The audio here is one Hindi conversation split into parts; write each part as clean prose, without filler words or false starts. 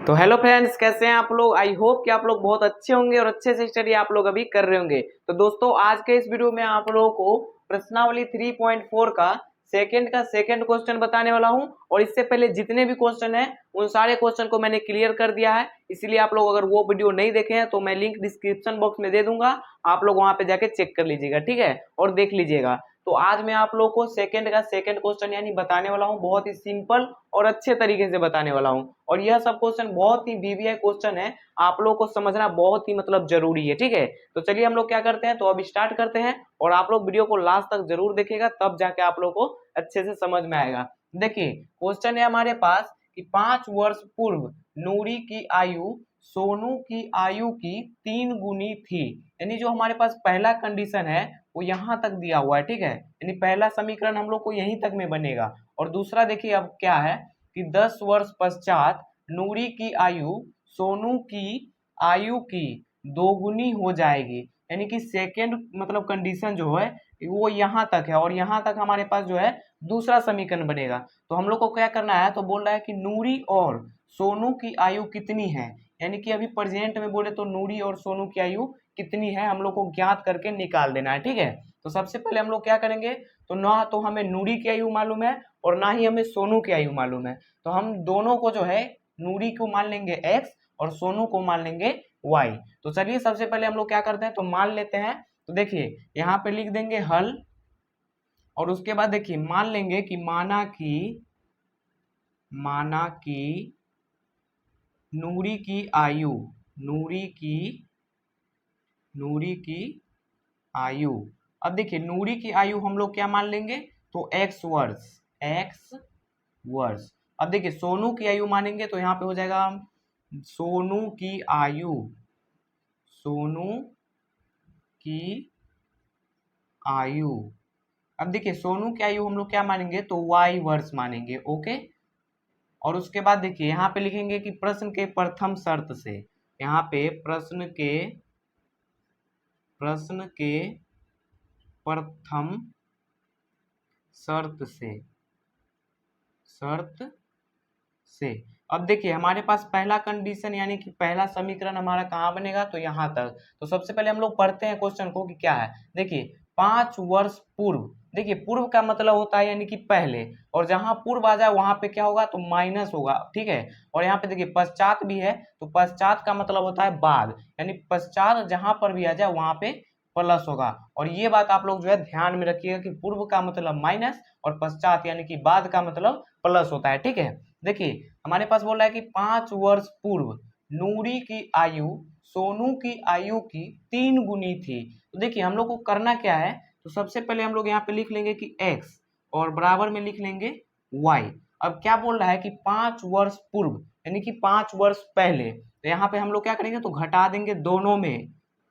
तो हेलो फ्रेंड्स, कैसे हैं आप लोग। आई होप कि आप लोग बहुत अच्छे होंगे और अच्छे से स्टडी आप लोग अभी कर रहे होंगे। तो दोस्तों, आज के इस वीडियो में आप लोगों को प्रश्नावली 3.4 का सेकंड क्वेश्चन बताने वाला हूं। और इससे पहले जितने भी क्वेश्चन हैं उन सारे क्वेश्चन को मैंने क्लियर कर दिया है। इसलिए आप लोग अगर वो वीडियो नहीं देखे हैं तो मैं लिंक डिस्क्रिप्शन बॉक्स में दे दूंगा, आप लोग वहां पे जाके चेक कर लीजिएगा, ठीक है, और देख लीजिएगा। तो आज मैं आप लोगों को सेकंड क्वेश्चन यानी बताने वाला हूं, बहुत ही सिंपल और अच्छे तरीके से बताने वाला हूं। और यह सब क्वेश्चन बहुत ही वीवीआई क्वेश्चन है, आप लोगों को समझना बहुत ही जरूरी है, ठीक है। तो चलिए हम लोग क्या करते हैं, तो अब स्टार्ट करते हैं। और आप लोग वीडियो को लास्ट तक जरूर देखिएगा, तब जाके आप लोग को अच्छे से समझ में आएगा। देखिए क्वेश्चन है हमारे पास कि 5 वर्ष पूर्व नूरी की आयु सोनू की आयु की 3 गुनी थी। यानी जो हमारे पास पहला कंडीशन है वो यहाँ तक दिया हुआ है, ठीक है। यानी पहला समीकरण हम लोग को यहीं तक में बनेगा। और दूसरा देखिए अब क्या है कि 10 वर्ष पश्चात नूरी की आयु सोनू की आयु की 2 गुनी हो जाएगी। यानी कि सेकेंड कंडीशन जो है वो यहाँ तक है, और यहाँ तक हमारे पास जो है दूसरा समीकरण बनेगा। तो हम लोग को क्या करना है, तो बोल रहा है कि नूरी और सोनू की आयु कितनी है। यानी कि अभी प्रेजेंट में बोले तो नूरी और सोनू की आयु कितनी है हम लोग को ज्ञात करके निकाल देना है, ठीक है। तो सबसे पहले हम लोग क्या करेंगे, तो ना तो हमें नूरी की आयु मालूम है और ना ही हमें सोनू की आयु मालूम है। तो हम दोनों को जो है, नूरी को मान लेंगे x और सोनू को मान लेंगे y। तो चलिए सबसे पहले हम लोग क्या करते हैं, तो मान लेते हैं। तो देखिए यहाँ पे लिख देंगे हल, और उसके बाद देखिए मान लेंगे कि माना कि नूरी की आयु नूरी की आयु। अब देखिए नूरी की आयु हम लोग क्या मान लेंगे, तो x वर्ष। अब देखिए सोनू की आयु मानेंगे तो यहाँ पे हो जाएगा सोनू की आयु। अब देखिए सोनू की आयु हम लोग क्या मानेंगे, तो y वर्ष मानेंगे, ओके। और उसके बाद देखिए यहाँ पे लिखेंगे कि प्रश्न के प्रथम शर्त से, यहाँ पे प्रश्न के प्रथम शर्त से। अब देखिए हमारे पास पहला कंडीशन यानी कि पहला समीकरण हमारा कहाँ बनेगा, तो यहाँ तक। तो सबसे पहले हम लोग पढ़ते हैं क्वेश्चन को कि क्या है। देखिए 5 वर्ष पूर्व, देखिए पूर्व का मतलब होता है यानी कि पहले, और जहां पूर्व आ जाए वहां पे क्या होगा, तो माइनस होगा, ठीक है। और यहाँ पे देखिए पश्चात भी है, तो पश्चात का मतलब होता है बाद, यानी पश्चात जहां पर भी आ जाए वहां पे प्लस होगा। और ये बात आप लोग जो है ध्यान में रखिएगा कि पूर्व का मतलब माइनस और पश्चात यानी कि बाद का मतलब प्लस होता है, ठीक है। देखिए हमारे पास बोल रहा है कि 5 वर्ष पूर्व नूरी की आयु सोनू की आयु की 3 गुनी थी। तो देखिए हम लोग को करना क्या है, तो सबसे पहले हम लोग यहाँ पे लिख लेंगे कि x और बराबर में लिख लेंगे y। अब क्या बोल रहा है कि 5 वर्ष पूर्व यानी कि 5 वर्ष पहले, तो यहाँ पे हम लोग क्या करेंगे, तो घटा देंगे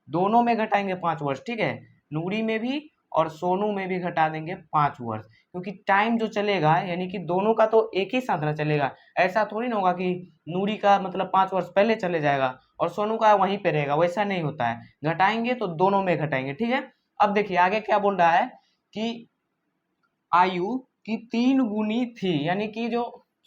दोनों में घटाएंगे 5 वर्ष, ठीक है। नूरी में भी और सोनू में भी घटा देंगे 5 वर्ष, क्योंकि टाइम जो चलेगा यानी कि दोनों का तो एक ही साथ ना चलेगा। ऐसा थोड़ी ना होगा कि नूरी का मतलब 5 वर्ष पहले चले जाएगा और सोनू का वहीं पे रहेगा, वैसा नहीं होता है। घटाएंगे तो दोनों में घटाएंगे, ठीक है। अब देखिए आगे क्या बोल रहा है कि आयु की 3 गुनी थी, यानी कि जो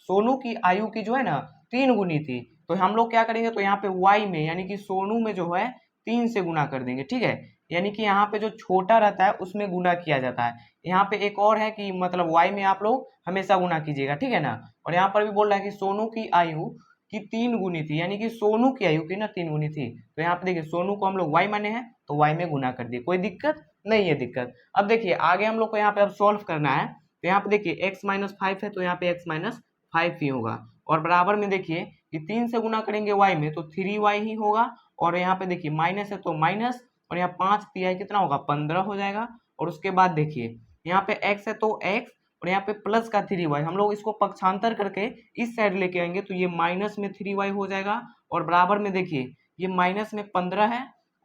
सोनू की आयु की जो है ना 3 गुनी थी। तो हम लोग क्या करेंगे, तो यहाँ पे y में यानी कि सोनू में जो है 3 से गुना कर देंगे, ठीक है। यानी कि यहाँ पे जो छोटा रहता है उसमें गुना किया जाता है। यहाँ पे एक और है कि मतलब y में आप लोग हमेशा गुना कीजिएगा, ठीक है ना। और यहाँ पर भी बोल रहा है कि सोनू की आयु की 3 गुनी थी, यानी कि सोनू की आयु की ना 3 गुनी थी। तो यहाँ पे देखिए सोनू को हम लोग y माने हैं तो y में गुना कर दिए, कोई दिक्कत नहीं है दिक्कत। अब देखिए आगे हम लोग को यहाँ पे अब सॉल्व करना है। तो यहाँ पे देखिए x-5 है तो यहाँ पे x-5 ही होगा। और बराबर में देखिए कि 3 से गुना करेंगे y में तो 3y ही होगा। और यहाँ पे देखिए माइनस है तो माइनस, और यहाँ 5 तिहाई कितना होगा, 15 हो जाएगा। और उसके बाद देखिए यहाँ पे x है तो x, और यहाँ पे प्लस का 3y, हम लोग इसको पक्षांतर करके इस साइड लेके आएंगे तो ये माइनस में 3y हो जाएगा। और बराबर में देखिए ये माइनस में 15 है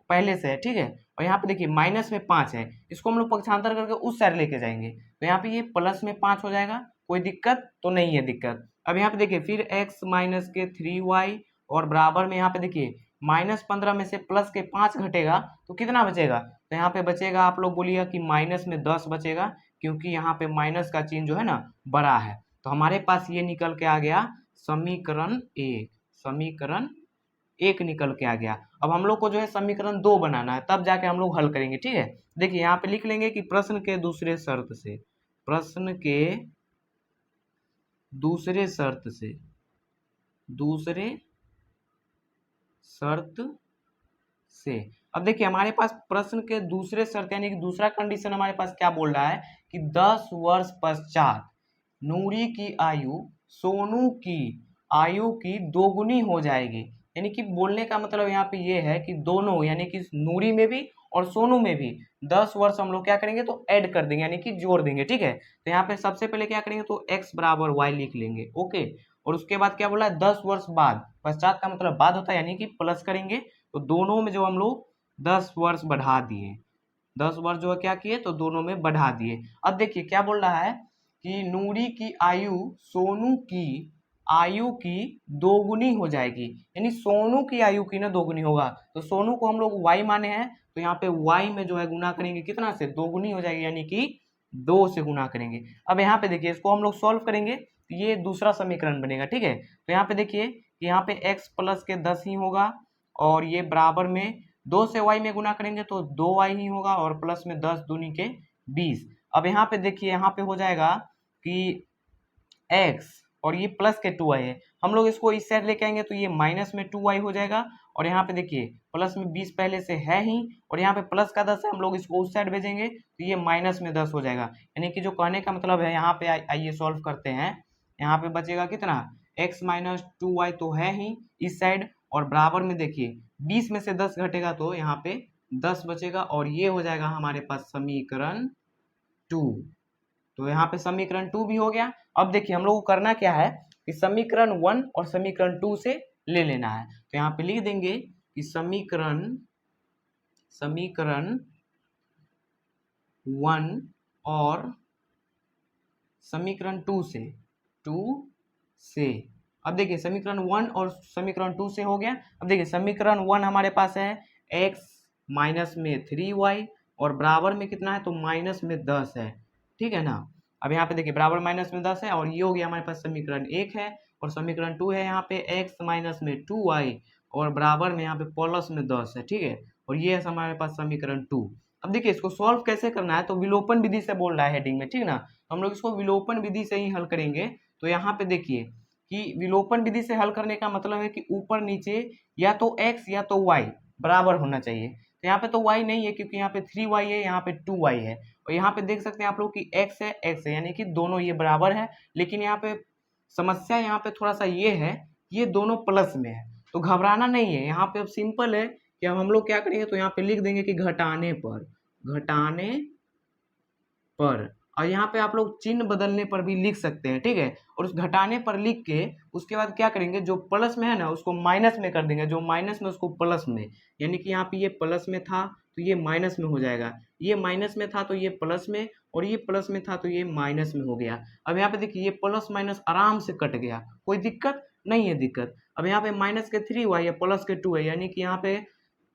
पहले से है, ठीक है। और यहाँ पे देखिए माइनस में 5 है, इसको हम लोग पक्षांतर करके उस साइड लेके जाएंगे तो यहाँ पे ये प्लस में 5 हो जाएगा, कोई दिक्कत तो नहीं है दिक्कत। अब यहाँ पे देखिए फिर x माइनस के 3y, और बराबर में यहाँ पे देखिए -15 में से प्लस के 5 घटेगा तो कितना बचेगा, तो यहाँ पे बचेगा, आप लोग बोलिएगा कि माइनस में 10 बचेगा, क्योंकि यहाँ पे माइनस का चिन्ह जो है ना बड़ा है। तो हमारे पास ये निकल के आ गया समीकरण 1। समीकरण 1 निकल के आ गया। अब हम लोग को जो है समीकरण 2 बनाना है, तब जाके हम लोग हल करेंगे, ठीक है। देखिए यहाँ पे लिख लेंगे कि प्रश्न के दूसरे शर्त से, प्रश्न के दूसरे शर्त से, दूसरे शर्त से। अब देखिए हमारे पास प्रश्न के दूसरे शर्त यानी कि दूसरा कंडीशन हमारे पास क्या बोल रहा है कि 10 वर्ष पश्चात नूरी की आयु सोनू की आयु की दोगुनी हो जाएगी। यानी कि बोलने का मतलब यहाँ पे ये है कि दोनों यानी कि नूरी में भी और सोनू में भी 10 वर्ष हम लोग क्या करेंगे तो ऐड कर देंगे यानी कि जोड़ देंगे, ठीक है। तो यहाँ पे सबसे पहले क्या करेंगे तो x बराबर y लिख लेंगे, ओके। और उसके बाद क्या बोला है 10 वर्ष बाद, पश्चात का मतलब बाद होता है यानी कि प्लस करेंगे। तो दोनों में जो हम लोग 10 वर्ष बढ़ा दिए, 10 वर्ष जो है क्या किए तो दोनों में बढ़ा दिए। अब देखिए क्या बोल रहा है कि नूरी की आयु सोनू की आयु की दोगुनी हो जाएगी, यानी सोनू की आयु की ना दोगुनी होगा। तो सोनू को हम लोग y माने हैं, तो यहाँ पे y में जो है गुना करेंगे कितना से, दोगुनी हो जाएगी यानी कि 2 से गुना करेंगे। अब यहाँ पे देखिए इसको हम लोग सॉल्व करेंगे तो ये दूसरा समीकरण बनेगा, ठीक है। तो यहाँ पे देखिए कि यहाँ पे x प्लस के 10 ही होगा और ये बराबर में 2 से y में गुना करेंगे तो 2y ही होगा और प्लस में 10 दूनी के 20। अब यहाँ पे देखिए यहाँ पे हो जाएगा कि x और ये प्लस के 2y है, हम लोग इसको इस साइड लेके आएंगे तो ये माइनस में 2y हो जाएगा। और यहाँ पे देखिए प्लस में 20 पहले से है ही और यहाँ पे प्लस का 10 है, हम लोग इसको उस साइड भेजेंगे तो ये माइनस में 10 हो जाएगा। यानी कि जो कहने का मतलब है यहाँ पे आइए सॉल्व करते हैं। यहाँ पे बचेगा कितना x माइनस 2y तो है ही इस साइड और बराबर में देखिए 20 में से 10 घटेगा तो यहाँ पे 10 बचेगा और ये हो जाएगा हमारे पास समीकरण 2। तो यहाँ पे समीकरण 2 भी हो गया। अब देखिए हम लोग को करना क्या है कि समीकरण 1 और समीकरण 2 से ले लेना है। तो यहाँ पे लिख देंगे कि समीकरण 1 और समीकरण 2 से अब देखिए समीकरण 1 और समीकरण 2 से हो गया। अब देखिए समीकरण 1 हमारे पास है x माइनस में 3y और बराबर में कितना है तो माइनस में 10 है, ठीक है ना। अब यहाँ पे देखिए बराबर माइनस में 10 है और ये हो गया हमारे पास समीकरण 1 है। और समीकरण 2 है यहाँ पे x माइनस में 2y और बराबर में यहाँ पे प्लस में 10 है, ठीक है। और ये है हमारे पास समीकरण 2। अब देखिए इसको सॉल्व कैसे करना है तो विलोपन विधि से बोल रहा है हेडिंग में, ठीक ना। तो हम लोग इसको विलोपन विधि से ही हल करेंगे। तो यहाँ पे देखिए कि विलोपन विधि से हल करने का मतलब है कि ऊपर नीचे या तो x या तो y बराबर होना चाहिए। तो यहाँ पे तो y नहीं है क्योंकि यहाँ पे 3y है, यहाँ पे 2y है। और यहाँ पे देख सकते हैं आप लोग कि x है यानी कि दोनों ये बराबर है। लेकिन यहाँ पे समस्या यहाँ पे थोड़ा सा ये है ये दोनों प्लस में है, तो घबराना नहीं है। यहाँ पे अब सिंपल है कि अब हम लोग क्या करेंगे तो यहाँ पे लिख देंगे कि घटाने पर और यहाँ पे आप लोग चिन्ह बदलने पर भी लिख सकते हैं, ठीक है। और उस घटाने पर लिख के उसके बाद क्या करेंगे जो प्लस में है ना उसको माइनस में कर देंगे, जो माइनस में उसको प्लस में, यानी कि यहाँ पे ये प्लस में था तो ये माइनस में हो जाएगा, ये माइनस में था तो ये प्लस में और ये प्लस में था तो ये माइनस में हो गया। अब यहाँ पे देखिए ये प्लस माइनस आराम से कट गया, कोई दिक्कत नहीं है दिक्कत। अब यहाँ पे माइनस के 3y है प्लस के 2 है, यानी कि यहाँ पे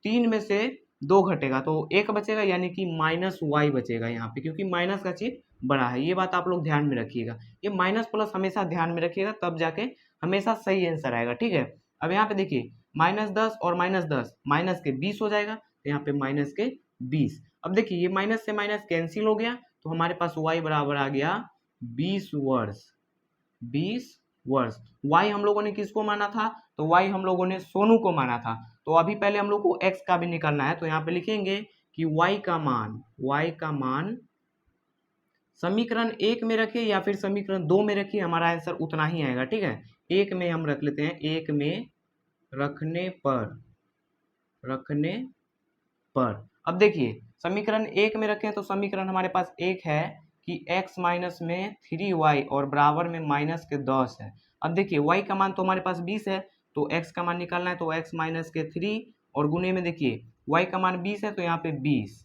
3 में से 2 घटेगा तो 1 बचेगा यानी कि माइनस y बचेगा यहाँ पे, क्योंकि माइनस का चिन्ह बड़ा है। ये बात आप लोग ध्यान में रखिएगा, ये माइनस प्लस हमेशा ध्यान में रखिएगा तब जाके हमेशा सही आंसर आएगा, ठीक है। अब यहाँ पे देखिए माइनस 10 और माइनस 10 माइनस के 20 हो जाएगा, तो यहाँ पे माइनस के 20। अब देखिए ये माइनस से माइनस कैंसिल हो गया तो हमारे पास y बराबर आ गया 20 वर्ष। 20 वर्ष y हम लोगों ने किसको माना था तो y हम लोगों ने सोनू को माना था। तो अभी पहले हम लोग को x का भी निकालना है, तो यहाँ पे लिखेंगे कि y का मान समीकरण 1 में रखिए या फिर समीकरण 2 में रखिए, हमारा आंसर उतना ही आएगा, ठीक है। 1 में हम रख लेते हैं, 1 में रखने पर अब देखिए समीकरण 1 में रखें तो समीकरण हमारे पास 1 है कि x माइनस में 3y और बराबर में माइनस के 10 है। अब देखिए y का मान तो हमारे पास 20 है तो x का मान निकालना है, तो x माइनस के 3 और गुने में देखिए y का मान 20 है तो यहाँ पे 20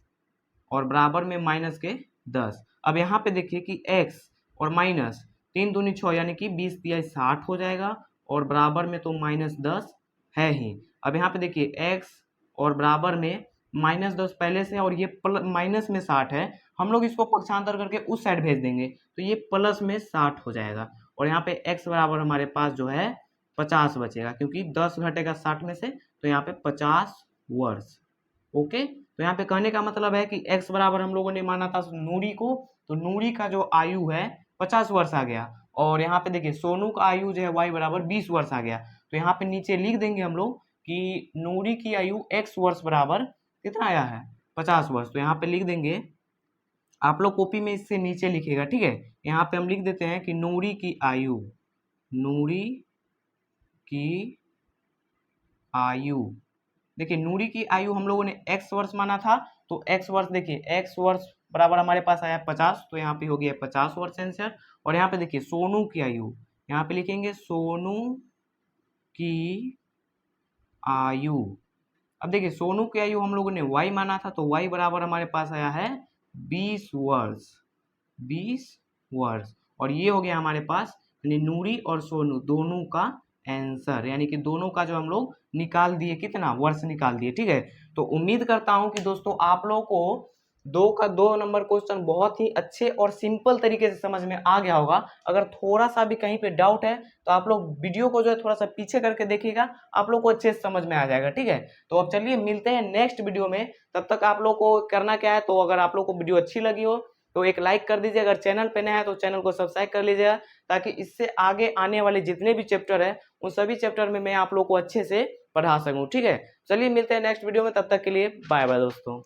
और बराबर में माइनस के 10। अब यहाँ पे देखिए कि x और माइनस 3 दूनी 6 यानी कि 20 तिया 60 हो जाएगा और बराबर में तो माइनस 10 है ही। अब यहाँ पे देखिए x और बराबर में माइनस 10 पहले से और ये माइनस में 60 है, हम लोग इसको पक्षांतर करके उस साइड भेज देंगे तो ये प्लस में 60 हो जाएगा। और यहाँ पे x बराबर हमारे पास जो है 50 बचेगा, क्योंकि 10 घटेगा 60 में से, तो यहाँ पे 50 वर्ष। ओके, तो यहाँ पे कहने का मतलब है कि x बराबर हम लोगों ने माना था नूरी को, तो नूरी का जो आयु है 50 वर्ष आ गया, और यहाँ पे देखिए सोनू का आयु जो है y बराबर 20 वर्ष आ गया। तो यहाँ पे नीचे लिख देंगे हम लोग कि नूरी की आयु x वर्ष बराबर कितना आया है, 50 वर्ष। तो यहाँ पे लिख देंगे, आप लोग कॉपी में इससे नीचे लिखेगा, ठीक है। यहाँ पे हम लिख देते हैं कि नूरी की आयु, नूरी की आयु, देखिए नूरी की आयु हम लोगों ने x वर्ष माना था, तो x वर्ष देखिए x वर्ष बराबर हमारे पास आया 50, तो यहाँ पे हो गया 50 वर्ष आंसर। और यहाँ पे देखिए सोनू की आयु, यहाँ पे लिखेंगे सोनू की आयु। अब देखिए सोनू की आयु हम लोगों ने y माना था, तो y बराबर हमारे पास आया है 20 वर्ष, 20 वर्ष। और ये हो गया हमारे पास यानी नूरी और सोनू दोनों का आंसर, यानी कि दोनों का जो हम लोग निकाल दिए, कितना वर्ष निकाल दिए, ठीक है। तो उम्मीद करता हूं कि दोस्तों आप लोगों को 2 नंबर क्वेश्चन बहुत ही अच्छे और सिंपल तरीके से समझ में आ गया होगा। अगर थोड़ा सा भी कहीं पे डाउट है तो आप लोग वीडियो को जो है थोड़ा सा पीछे करके देखिएगा, आप लोग को अच्छे से समझ में आ जाएगा, ठीक है। तो अब चलिए मिलते हैं नेक्स्ट वीडियो में, तब तक आप लोग को करना क्या है, तो अगर आप लोग को वीडियो अच्छी लगी हो तो एक लाइक कर दीजिए, अगर चैनल पे नया है तो चैनल को सब्सक्राइब कर लीजिएगा, ताकि इससे आगे आने वाले जितने भी चैप्टर है उन सभी चैप्टर में मैं आप लोग को अच्छे से पढ़ा सकूं, ठीक है। चलिए मिलते हैं नेक्स्ट वीडियो में, तब तक के लिए बाय बाय दोस्तों।